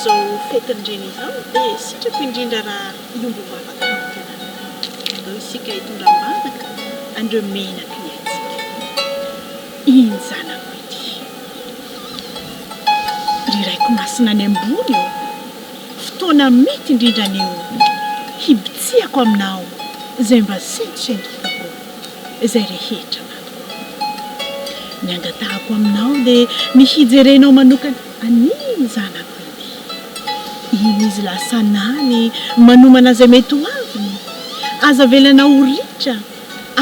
zao fetindreny izao dia sitrako indrindra raha iombo vavaka tena ao isika hitondram-bavaka andreo menaka ny aitsika iny zanako ity riraiko masina any ambony eo fotoana mety indrindra an'io hibitsiako aminao izay mba sentosentoko kokoa izay rehetra ny angatahako aminao dia mihijerenao manokana aniny zanako ity iny izy lasanany manomana izay mety ho aviny aza velana ho ritra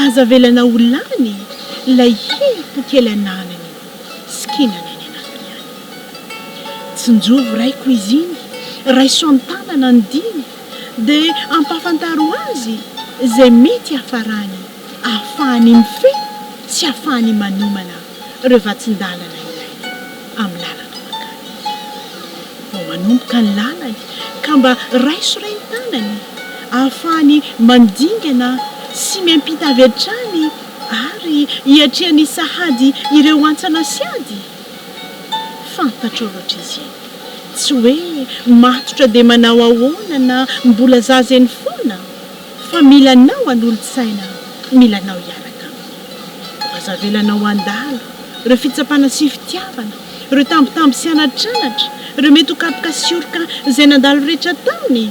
aza velana ho lany ilay helpo kely ananany sikinana any anatiny any tsinjovo raiko izy iny raiso an-tanana ny diny dia ampafantaro azy izay mety hafarany ahafahany mifehy sy ahafahany manomana ireo vatsin-dalana ilay amin'ny lalana makany vao manomboka ny lalany ka mba raiso ray ny tanany ahafahany mandingana sy miampita avy hatrany ary hiatrehany sahady ireo antsana sy ady fantatra loatra izy tsy hoe matotra dia manao ahoana na mbola zazeny foana fa milanao an'olo-tsaina milanao hiaraka aminy aza velanao andalo ireo fitsapana sy fitiavana ireo tambitamby sy anatranatra ireo mety hokapoka sy oroka izay nandalo rehetra taony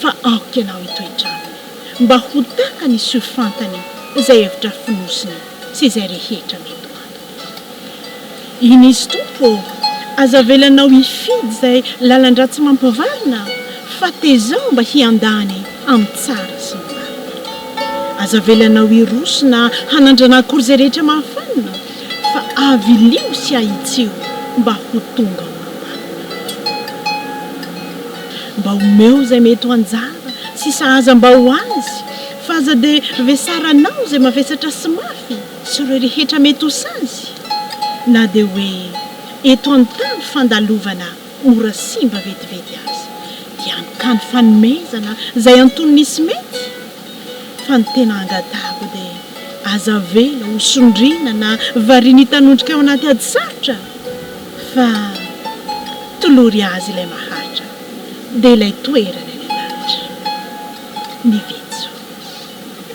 fa aoka ianao hitoetra aminy mba ho takany isy fantany izay hevitra finosiny sy izay rehetra mety ho antony iny izy tompo aza velanao hifidy izay lalan-dratsy mampivarina fa tezao mba hiandany amin'ny tsara sy ny marina aza velanao hirosona hanandrana akory izay rehetra mahafanina fa avy lio sy ahitsio mba ho tonga ho amarina mba homeo izay mety ho anjara sy sahaza mba ho azy fa aza dia vesaranao izay mavesatra sy mafy sy ireo rehetra mety ho sazy na dia hoe eto an-tany fandalovana mora simba vetivety azy dia anokany fanomezana izay antononisy mety fa ny tena angatahako dia aza vela ho sondrina na variana hitanondrika ao anaty ady sarotra fa tolory azy ilay mahatra dia ilay toerana any anaritra